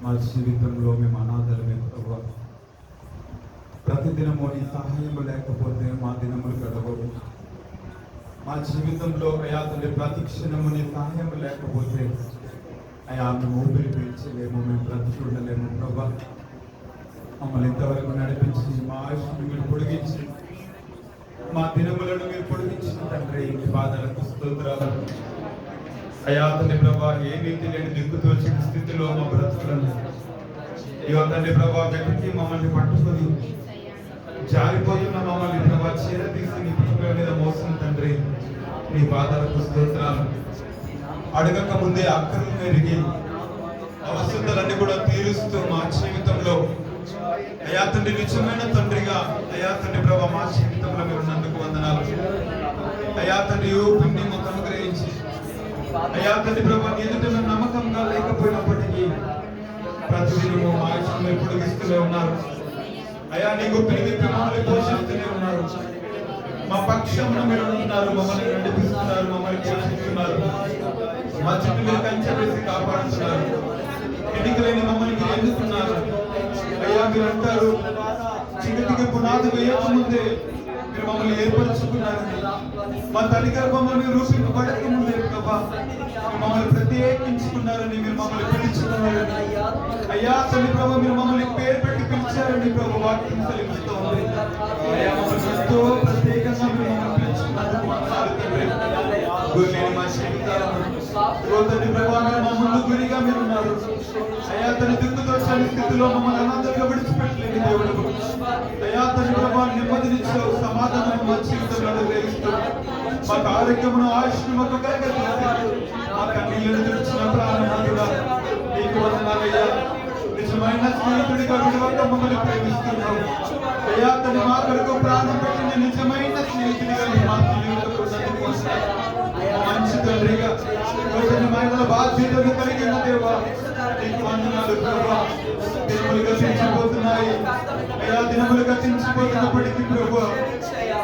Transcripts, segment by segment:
మా జీవితంలో మేము అనాథలమే ప్రభువా. ప్రతిదినము నీ సహాయం లేకపోతే మా దినములు గడవవు. మా జీవితంలో అయా తండ్రి ప్రతి క్షణము నీ సహాయం లేకపోతే అయా మేము ఊపిరి పీల్చలేము, మేము బ్రతికి ఉండలేము ప్రభా. మమ్మల్ని ఇంతవరకు నడిపించి మా ఆయుష్ను మీరు పొడిగించి మా దినములను మీరు పొడిగించిన తండ్రి మీ బాధలకు స్తోత్రాలు. అయా తండ్రి ప్రభా, ఏ నీతి లేని దిక్కుతోచిన స్థితిలో మా బ్రతుకులను ఇయో తండ్రి ప్రభా వెతికి మమ్మల్ని పట్టుకొని జారిపోతున్న మమ్మల్ని ప్రభా చేరదీసి నీ పుట్టుక మీద మోసిన తండ్రి నీ బాధలకు స్తోత్రాలు. అడగక ముందే అక్కర్లు మెరిగి అవసరాలన్నీ కూడా తీరుస్తూ మా జీవితంలో అయా తండ్రి నిజమైన తండ్రిగా అయా తండ్రి ప్రభా మా జీవితంలో మీరు ఉన్నందుకు వందనాలు. అయా తండ్రి ఊపిరిని మాకు అనుగ్రహించి అయా తండ్రి ప్రభా ఎదుట నమ్మకంగా లేకపోయినప్పటికీ ప్రతిదినము మా ఆయుష్ను మీరు పొడిగిస్తూనే ఉన్నారు. అయా నీ గుప్పిని విప్పి మమ్మల్ని పోషిస్తూనే ఉన్నారు. మా పక్షంలో మీరు ఉన్నారు, మమ్మల్ని నడిపిస్తున్నారు, మమ్మల్ని పోషిస్తున్నారు. మా చుట్టూ మీరు కంచె వేసి కాపాడుతున్నారు. ఎన్నికలేని మమ్మల్ని మీరు ఎన్నుకున్నారు. అయ్యా మీరు అంటారు చీకటికి పునాది వేయకముందే మీరు మమ్మల్ని ఏర్పరచుకున్నారని. మా తల్లి గర్భంలో మీరు రూపింపబడక ముందే ప్రభా మమ్మల్ని ప్రత్యేకించుకున్నారని, మీరు మమ్మల్ని పిలుచుకున్నారని. అయ్యా తల్లి ప్రభా మీరు మమ్మల్ని పేరు పెట్టి పిలిచారని ప్రభు వాక్యం సెలవిస్తూ ఉంది. అయ్యా మమ్మల్ని ఎంతో ప్రత్యేకంగా మీరు మమ్మల్ని పిలుచుకున్నారు. మా జీవితాలను తండ్రి ప్రభా మీరు మా ముందు గురిగా మీరు ఉన్నారు. అయ్యా తన దిక్కుతోచని స్థితిలో మమ్మల్ని అనాథలుగా విడిచిపెట్టలేని దేవుడు. అయ్యా తండ్రి ప్రభా నెమ్మదినిచ్చావు, సమాధానం మా జీవితంలో అనుగ్రహిస్తూ మాకు ఆరోగ్యమును ఆయుష్ను మాకు కలగజేసి మా కన్నీళ్లను తెచ్చిన ప్రాణనాథుడా నీకు వందనాలయ్యా. నిజమైన స్నేహితుడిగా విడవక మమ్మల్ని ప్రేమిస్తున్నావు. అయ్యా తన మా కొరకు ప్రాణం పెట్టిన నిజమైన స్నేహితుడిగా మా జీవితంలో మంచి తండ్రిగా మహిళల బాధ్యతలు కలిగిన దేవా నీకు వందనాలు ప్రభా. దినములు గతించిపోతున్నాయి అయ్యా, దినములు గతించిపోతున్నప్పటికీ ప్రభు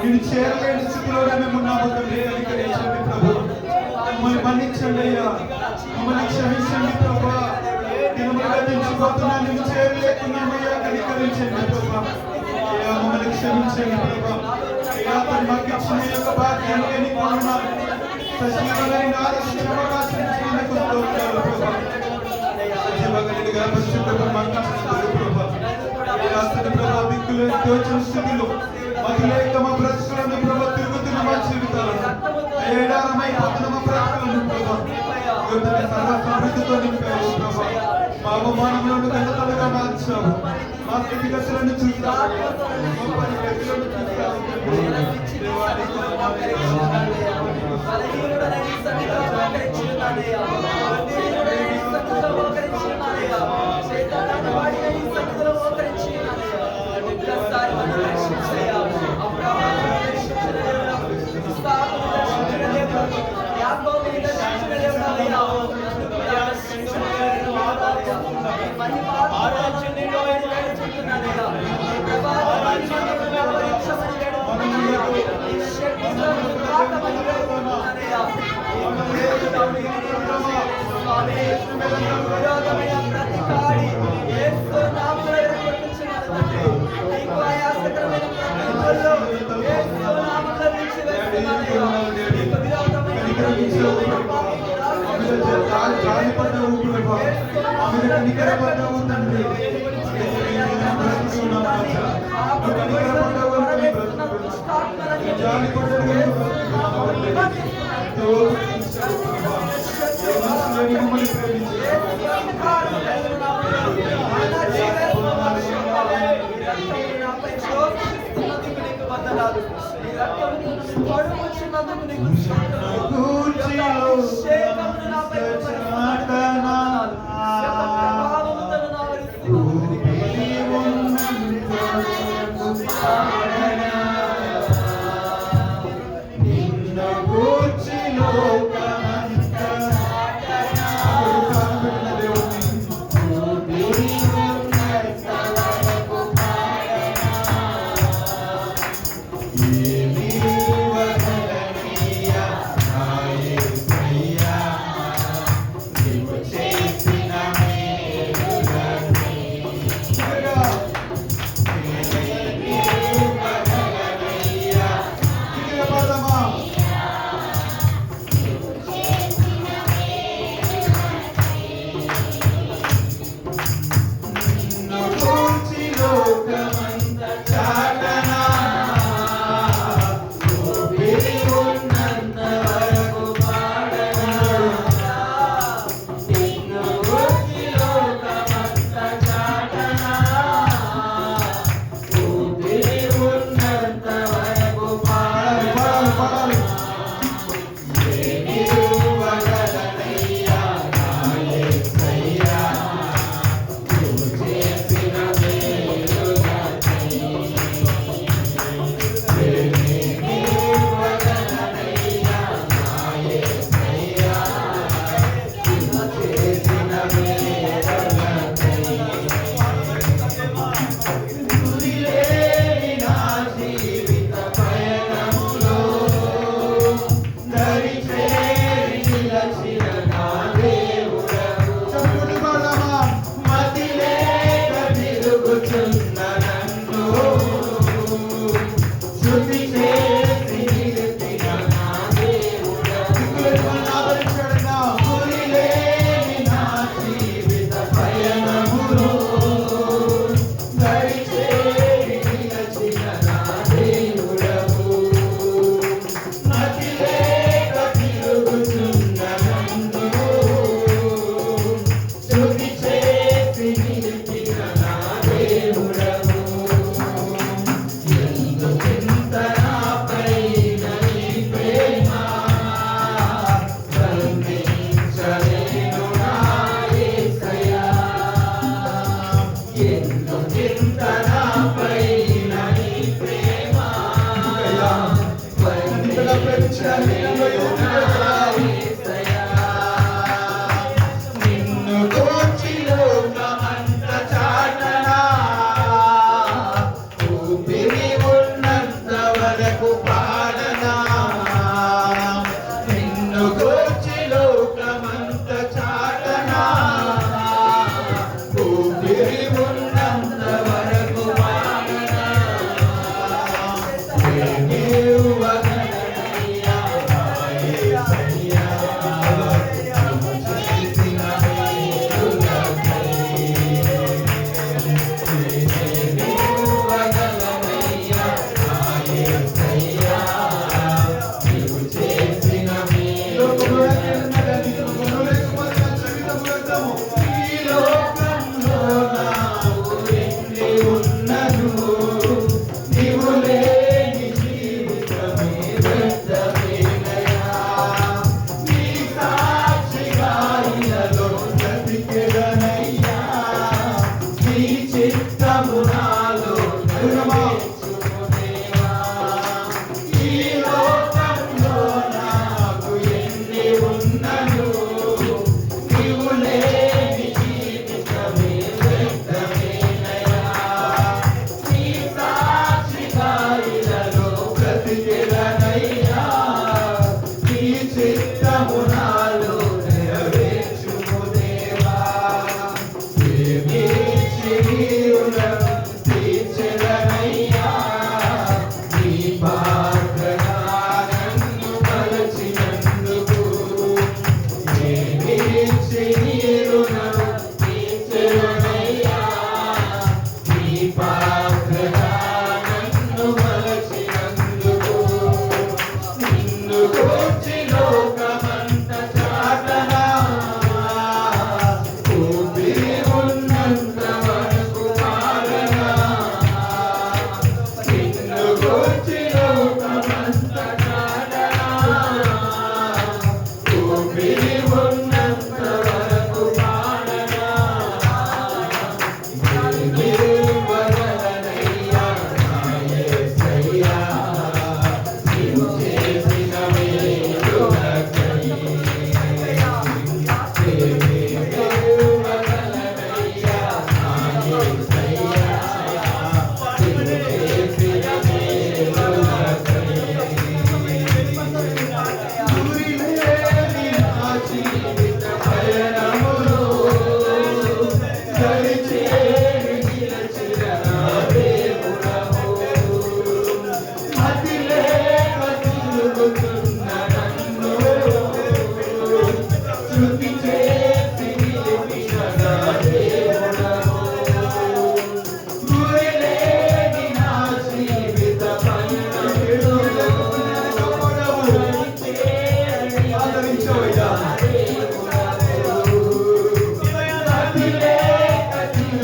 నేను చేరలేని స్థితిలోనే మేము ఉన్నాము తండ్రి. కనికరించండి ప్రభు, మమ్మల్ని మన్నించండి అయ్యా, మమ్మల్ని క్షమించండి ప్రభా. దినములు గతించిపోతున్నా నేను చేరలేకున్నామయ్యా, కనికరించండి ప్రభా. అయ్యా మమ్మల్ని క్షమించండి ప్రభా. అయ్యా తను మాకు ఇచ్చిన యొక్క భాగ్యాన్ని నీకు వందనాలు. సజీవమైన ఆరాధన అవకాశం ఇచ్చినందుకు స్తోత్రాలు ప్రభా. సజీవగలిగా పరిశుద్ధంగా మాట్లాడుతున్నారు ప్రభా. అయ్యా తన ప్రభా దిక్కులేని తోచిన స్థితిలో మధులేక మా బ్రతుకులను ప్రభా తిరుగుతున్న మా జీవితాలను ఏడారమైపోతున్న మా బ్రతుకులను ప్రభా సర్వ సమృద్ధితో నింపావు ప్రభా. మా అవమానములను గంటలుగా మార్చావు, మా స్థితిగతులను చూస్తావు, మా పరిస్థితులను చూస్తావు. Yeah.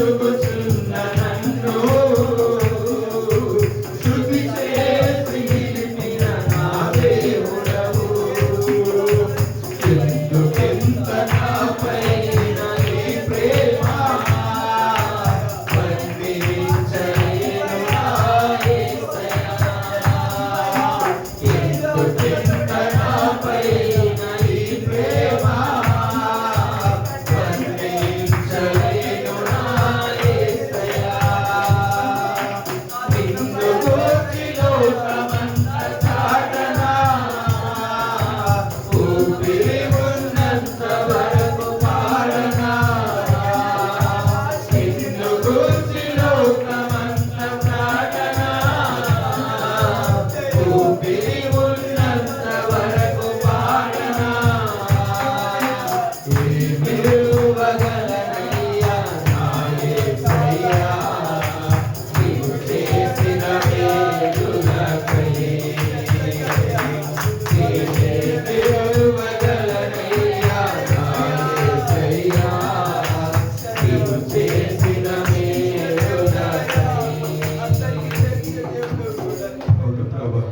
వెతుకుచున్న నన్ను శుద్ధి చేసి నిలిపిన నా దేవుడవు. ఎందుకెంత నాపైన నీ ప్రేమ వర్ణించలేను నా యేసయ్యా. ఎందుకెంత నాపైన నీ ప్రేమ వర్ణించలేను నా యేసయ్యా. నిన్ను గూర్చి లోకమంతా చాటనా, ఊపిరి ఉన్నంత వరకు పాడనా. నిన్ను గూర్చి లోకమంతా చాటనా, ఊపిరి ఉన్నంత వరకు పాడనా. ఏమివ్వగలనయ్యా నా యేసయ్యా, నీవు చేసిన మేలులకై. ఏమివ్వగలనయ్యా నా యేసయ్యా, నీవు చేసిన మేలులకై. అవును ప్రభా,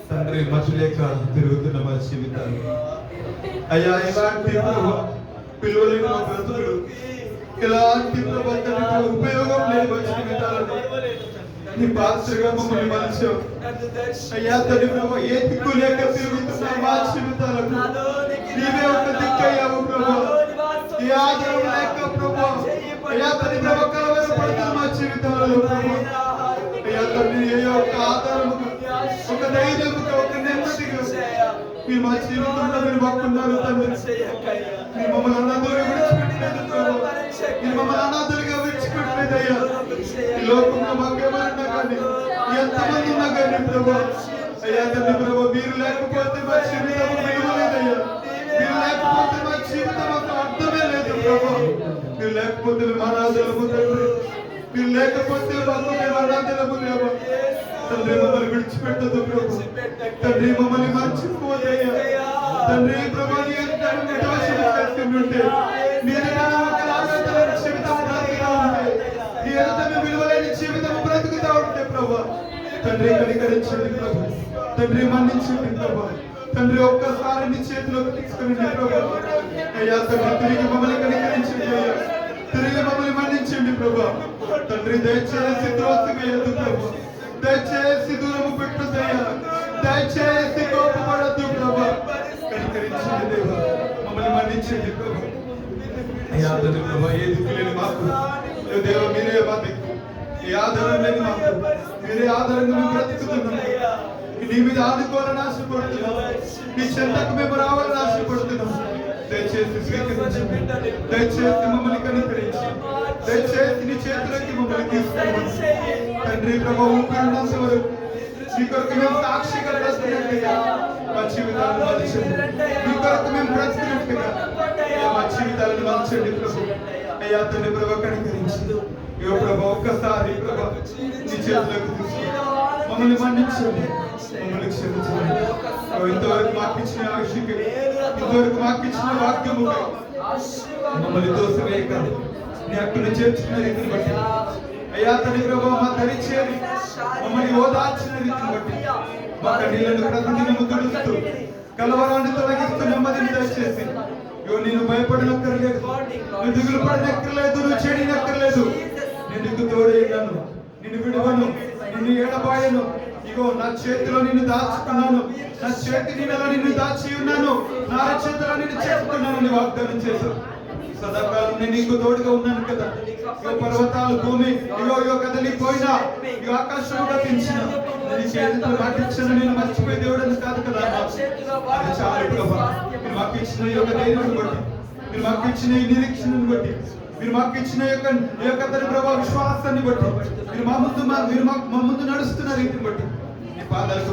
తండ్రి మనుషులేక తిరుగుతున్న మా జీవితాలు అయ్యా, ఇలాంటి ప్రభా పిలువలేని మా బ్రతుకులు, ఇలాంటి ప్రభా తండ్రి ఉపయోగం లేని మా జీవితాలను నీ పాత్రగా మమ్మల్ని మలిచావు అయ్యా. తండ్రి ప్రభా, ఏ దిక్కు లేక తిరుగుతున్న మా జీవితాలకు నీవే ఒక దిక్కయ్యావు ప్రభా. ఏ ఆధారం లేక ప్రభా అయ్యా తండ్రి ప్రభా కలవరపడుతున్న మా జీవితాలలో ప్రభా అయ్యా తండ్రి ఏ ఒక ఆధారముగా, ఒక ధైర్యముగా, ఒక నెమ్మదిగా మీరు మా జీవితంలో మీరు మాకున్నారు తండ్రి. మీరు మమ్మల్ని అనాథలుగా విడిచిపెట్టలేదు ప్రభా. మీరు మమ్మల్ని అనాథలుగా విడిచిపెట్టలేదయ్యా. ఈ లోకంలో మాకేమన్నా కానీ, ఎంతమంది ఉన్నా కానీ ప్రభా అయ్యా తండ్రి ప్రభా, మీరు లేకపోతే మా జీవితం విలువలేదయ్యా. మీరు లేకపోతే మా జీవితం ఒక అర్థమే లేదు ప్రభా. మీరు లేకపోతే మేము అనాథలము తండ్రి. మీరు లేకపోతే మాకు మేము అనాథలము లేవా తండ్రి. మమ్మల్ని విడిచిపెట్టదు ప్రభు తండ్రి, మమ్మల్ని మర్చిపోదయ్యా తండ్రి ప్రభా. నీ యొక్క దోషం చేస్తుంటే, నీ జీవితం బ్రతుకుతా ఉంటే, నీ ఎదుట విలువలేని జీవితం బ్రతుకుతా ఉంటే ప్రభా తండ్రి కనికరించండి ప్రభు. తండ్రి మన్నించండి ప్రభా. తండ్రి ఒక్కసారి నీ చేతిలోకి తీసుకుని ప్రభా అయ్యా తండ్రి తిరిగి మమ్మల్ని కనికరించండి అయ్యా. తిరిగి మమ్మల్ని మన్నించండి ప్రభా. తండ్రి దయచేసి త్రోసివేయద్దు ప్రభా. దయచేసి దూరము పెట్టదయ్యా. దయచేసి కోపపడద్దు ప్రభా. కనికరించండి దేవా, మమ్మల్ని మన్నించండి ప్రభా అయ్యా తండ్రి ప్రభా. ఏ దిక్కు లేని మాకు దేవ మీరే మా దిక్కు. ఏ ఆధారం లేని మాకు మీరే ఆధారంగా మేము బ్రతుకుతున్నాం. నీ మీద ఆదుకోవాలని ఆశపడుతున్నాం. నీ చెంతకు మేము రావాలని ఆశపడుతున్నాం. దయచేసి స్వీకరించండి. దయచేసి మమ్మల్ని కనికరించి, దయచేసి నీ చేతులకి మమ్మల్ని తీసుకోమని తండ్రి ప్రభా. ఊపిరినంత వరకు నీ కొరకు మేము సాక్షిగా బ్రతికినట్టుగా మా జీవితాలను మలచండి. నీ కొరకు మేము బ్రతికినట్టుగా మా జీవితాలను మలచండి ప్రభు అయ్యా తండ్రి ప్రభా. కనికరించి ఇగో ప్రభా ఒక్కసారి ప్రభా నీ చేతులకు తీసుకుని మమ్మల్ని మన్నించండి, మమ్మల్ని క్షమించండి. ఇంతవరకు మాకు ఇచ్చిన ఆశకి, ఇంతవరకు మాకు ఇచ్చిన వాక్యము మమ్మల్ని దోషవేయక నీ హక్కును చేర్చిన రీతిని బట్టి అయ్యా తండ్రి ప్రభా, మా దరి చేరి మమ్మల్ని ఓదార్చిన రీతిని బట్టి మా కన్నీళ్లను ప్రతిదినము తుడుస్తూ కలవరాన్ని తొలగిస్తూ నెమ్మదిని దయచేసి నేను భయపడనక్కర్లేదు, నువ్వు దిగులు పడనక్కర్లేదు, నువ్వు చెడినక్కర్లేదు. నేను నీకు తోడేయగలను, నిన్ను విడువను, నిన్ను ఏడబాయను. ఇగో నా చేతిలో నిన్ను దాచుకున్నాను, నా చేతి నీడలో నిన్ను దాచి ఉన్నాను, నా చేతిలో నిన్ను చేసుకున్నానని వాగ్దానం చేశాను. సదాకాలం నేను నీకు తోడుగా ఉన్నాను కదా. ఇగో పర్వతాలు భూమి ఇగో కదలిపోయినా, ఇగో ఆకాశం గతించిన నీ చేతితో మాటిచ్చిన నేను మర్చిపోయే దేవుడని కాదు కదా. అది చాలు ప్రభా. మీరు మాకు ఇచ్చిన ఈ యొక్క ధైర్యం బట్టి, మీరు మాకు ఇచ్చిన ఈ నిరీక్షణను బట్టి, మీరు మాకు ఇచ్చిన యొక్క ప్రభా విశ్వాసాన్ని బట్టి, మీరు మా ముందు నడుస్తున్న రీతిని బట్టి నీ పాదాలకు